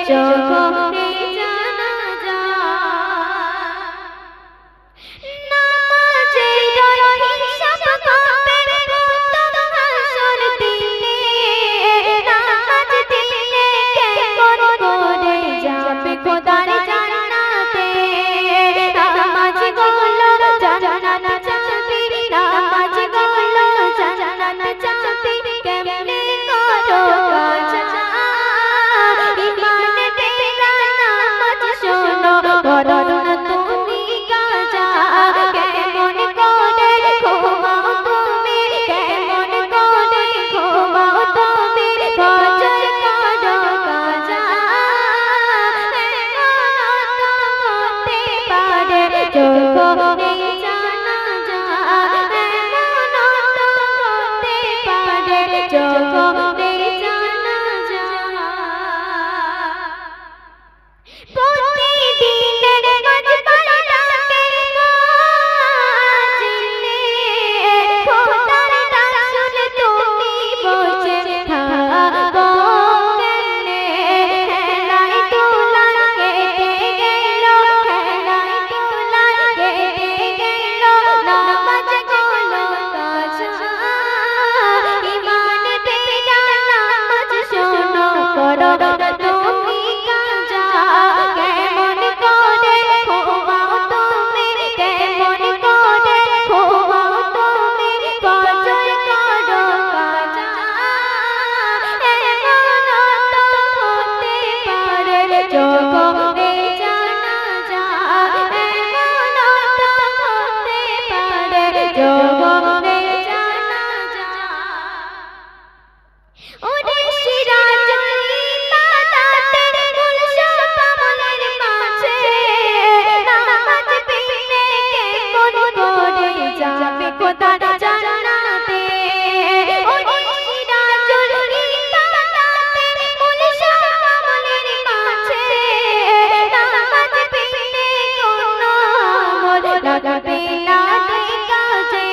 জোহরে জানাজা নামাজে হিসাব পাবে প্রথম হাসর দিনে নামাজ দিলে কেমন করে যাবে খোদার জান্নাতে নামাজ গুলো জান্নাত যাবে নামাজ গুলো জান্নাত যাবে কেমনে করো কাজা ইমান বেরা নামাজ শোনো করো না তুমি কাজা কেমন করে ঘুমাও তুমি কেমন করে ঘুমাও তুমি ফজর করো কাজা হতে পারে জোহরে জানাজা এমন হতে পারে জোহরে জানাজা প্রতিদিনের নামাজ পড়া লাগে কাজলে খোদার রাসূল তুমি বসে থাকো কেনে হেলাই তোলার কেটে গেল হেলাই তোলার কেটে গেল নামাজ গুলো কাজা ইমান বেরা নামাজ শোনো করো না তুমি কাজা কেমন করে ঘুমাও তুমি কেমন করে ঘুমাও তুমি ফজর করো কাজা এমন তো হতে পারে জোহরে জানাজা এমন তো হতে পারে জোহরে জানাজা ওরে সিরাজুল ইবাদাতের মূল সব আমলের মাঝে নামাজ বিনে কেমন করে যাবে খোদার জান্নাতে ওরে সিরাজুল ইবাদাতের মূল সব আমলের মাঝে নামাজ বিনে কোনো আমল লাগবে না কাজে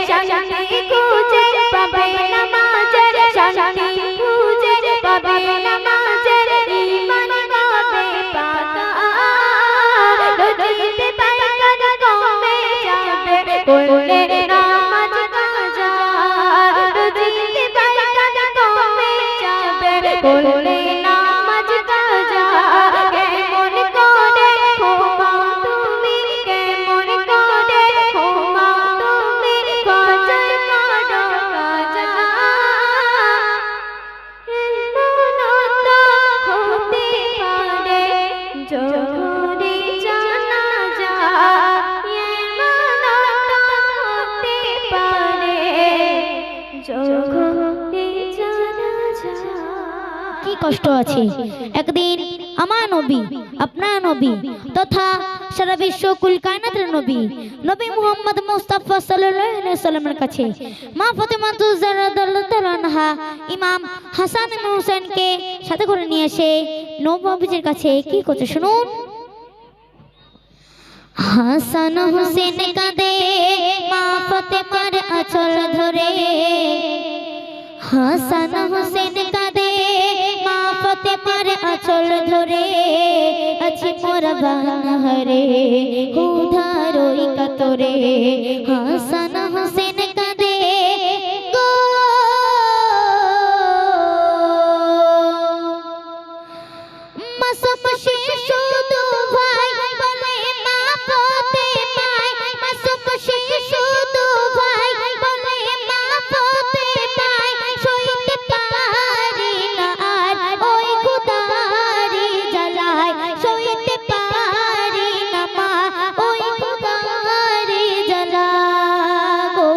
শান্তি খুঁজে পাবে নামাজের শান্তি খুঁজে পাবে নামাজের ঈমান হবে পাকা লজ্জিত পায়খানা কমে যাবে করলে নামাজ কাজা লজ্জিত পায়খানা কমে যাবে করলে নামাজ কাজা কেমন করে ঘুমাও তুমি কেমন করে ঘুমাও তুমি ফজর করো কাজা এমন তো হতে পারে জোহরে জানাজা এমন তো হতে পারে জোহরে জানাজা কি কষ্ট আছে একদিন আমার নবী আপনার নবী তথা সারা বিশ্ব কুল কায়নাতের নবী নবী মুহাম্মদ মুস্তাফা সাল্লাল্লাহু আলাইহি ওয়াসাল্লামের কাছে মা ফাতেমা তুজারা রাদিয়াল্লাহু তাআলা আনহা ইমাম হাসান এবং হুসাইনকে সাথে করে নিয়ে এসে নবীজির কাছে কি করতে শুনুন হাসান হুসেন কাঁদে মা ফাতেমার আঁচল ধরে হাসান হুসেন কাঁদে মা ফাতেমার আঁচল ধরে আছে মোরা বানহারে উধার ওই কাতরে হাসান হুসেন কাঁদে গো মাসুম শিশু দু ভাই বলে মা ফাতেমায় মাসুম শিশু দু ভাই বলে মা ফাতেমায় সইতে পারি না আর ওই খুদারি জ্বালায় সইতে পারি না মা ওই খুদারি জ্বালা গো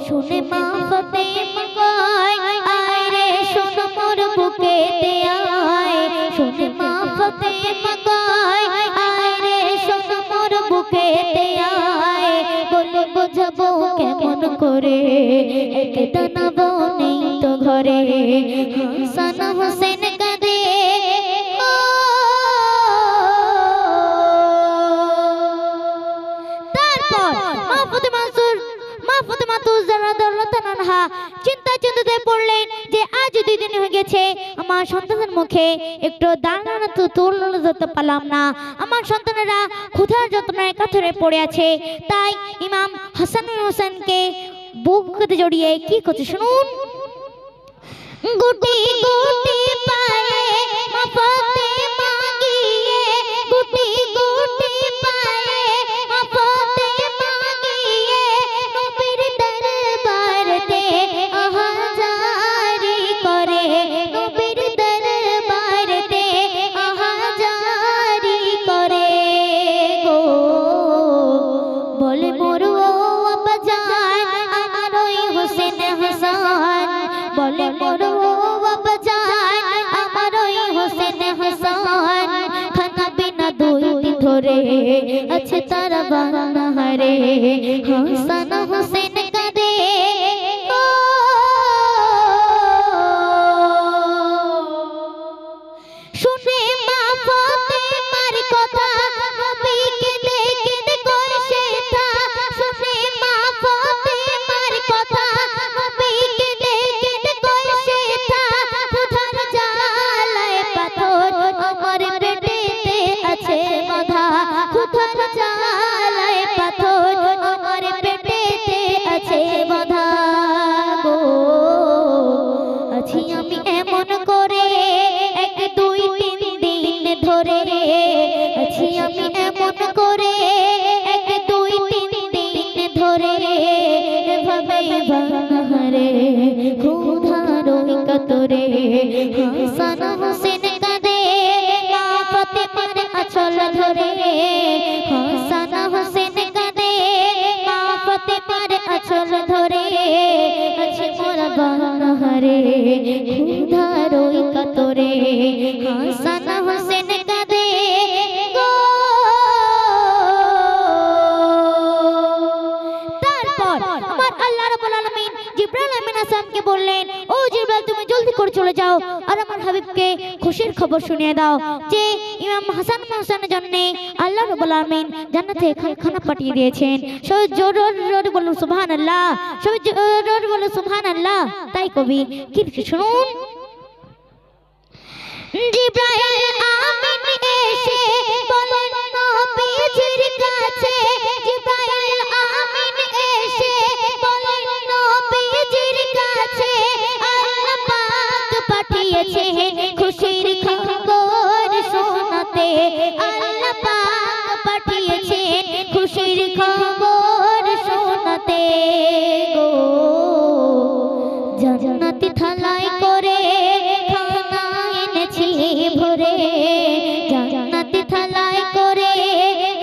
শুনে মা ফাতেমা কয় আয় রে শোন মোর বুকেতে আয় শুনে মা ফাতেমা কয় আয় রে শোন মোর বুকেতে আয় বলে বোঝাবো কেমন করে এক দানাবো নেই তো ঘরে হাসান হোসেন কাঁদে তারপর মা ফাতেমা তুজারা রাদিয়াল্লাহু তাআলা আনহা চিন্তায় চিন্তায় পড়লেন যে আজ 2 দিন হয়ে গেছে আমার সন্তানের মুখে একটু দানা তো তুলে ধরতে পারলাম না। আমার সন্তানেরা ক্ষুধার যন্ত্রণায় কাতরে পড়ে আছে। তাই ইমাম হাসান হোসেনকে বুকে জড়িয়ে কি করছে শুনুন। গুটি গুটি পায়ে মা ফাতেমা গিয়ে, গুটি গুটি পায়ে মা ফাতেমা গিয়ে, নবীর দরবারেতে আহাজারি করে, নবীর দরবারেতে আহাজারি করে গো। বলে মোর ও আব্বাজান আমার ওই হোসেন হাসান, বলে মোর ও আব্বাজান আমার ওই হোসেন হাসান, খানা বিনা 2 দিন ধরে আছে তারা বাহারে, হাসান হোসেন কাঁদে শুনে মা ফাতেমার কথা, নবী কেঁদে কেঁদে কয় সেথা, শুনে মা ফাতেমার কথা, নবী কেঁদে কেঁদে কয় সেথা, ক্ষুধার জ্বালায় পাথর আমার পেটেতে আছে বাঁধা, ক্ষুধার জ্বালায় পাথর আমার পেটেতে আছে বাঁধা গো। আছি আমি এমন করে 1 2 3 দিন ধরে, আছি আমি এমন করে 1 2 3 দিন ধরে, এভাবে বাহারে ক্ষুধার ওই কাতরে, হাসান হোসেন কাঁদে মা ফাতেমার আঁচল ধরে, হাসান হোসেন কাঁদে মা ফাতেমার আঁচল ধরে, আছে মোরা বাহারে ক্ষুধার ওই কাতরে, হাসান হোসেন কাঁদে গো। তারপর আমার আল্লাহ রাব্বুল আলামিন জিবরাইল আমিন হাসানকে বললেন, ও জিবরাইল তুমি জলদি করে চলে যাও আর আমার হাবিবকে খুশির খবর শুনিয়ে দাও যে ইমাম হাসান হোসেনের জন্য আল্লাহ রাব্বুল আলামিন জান্নাতে খানা পাঠিয়ে দিয়েছেন। সবাই জোর জোর বলুন সুবহানাল্লাহ, সবাই জোর জোর বলুন সুবহানাল্লাহ। তাই কবি কি শুনুন। জিবরাইল আমিন এসে বলেন নবীজির কাছে, জিবরাইল আমিন এসে বলেন নবীজির কাছে, আল্লাহ পাক পাঠিয়েছেন খুশির খবর শোনাতে, আল্লাহ পাক পাঠিয়েছেন খুশির খবর শোনাতে গো। জান্নাতি থালায় করে খানা এনেছি ভরে, জান্নাতি থালায় করে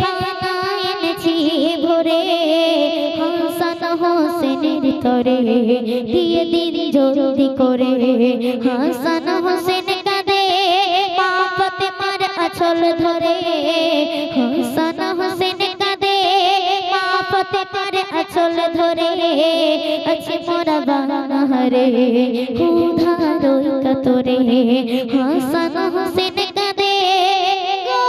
খানা এনেছি ভরে, হাসান হোসেনের তরে দিয়ে দিন জলদি করে, হাসান হোসেন কাঁদে মা ফাতেমার আঁচল ধরে, হাসান হোসেন কাঁদে মা ফাতেমার আঁচল ধরে, আছে মোরা বাহারে ক্ষুধার ওই কাতরে, হাসান হোসেন কাঁদে গো।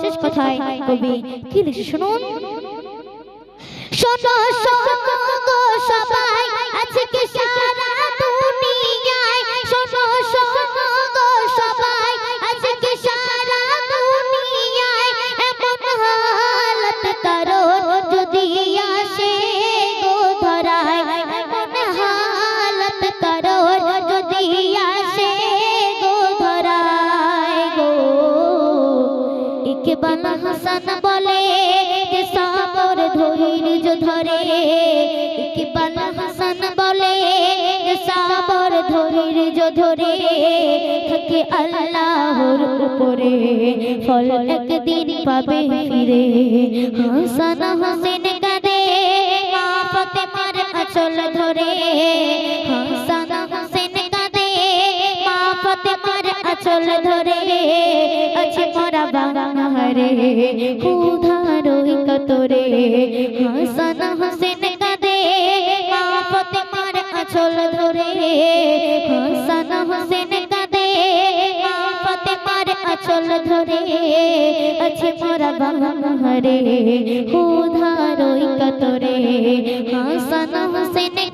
শেষ কথায় কবি কি লিখে শুনুন। শোনো শোনো গো সবাই আজকে সারা দুনিয়ায়, শোনো শোনো গো সবাই আজকে সারা দুনিয়ায়, এমন হালত কারো যদি আসে গো ধরায়, এমন হালত কারো যদি আসে গো ধরায় গো। ইকবাল হাসান বলে যে সবর ধৈর্য ধরে, ইকবাল হাসান বলে যে সবর ধৈর্য ধরে, থাকে আল্লাহর উপরে ফল একদিন পাবে ফিরে, হাসান হোসেন কাঁদে মা ফাতেমার আঁচল ধরে, হাসান হোসেন কাঁদে মা ফাতেমার আঁচল ধরে, আছে মোরা বাহারে ক্ষুধার ওই কাতরে, হাসান হোসেন কাঁদে মা ফাতেমার আঁচল ধরে, হাসান হোসেন কাঁদে মা ফাতেমার আঁচল ধরে, আছে মোরা বাহারে ক্ষুধার ওই কাতরে, হাসান হোসেন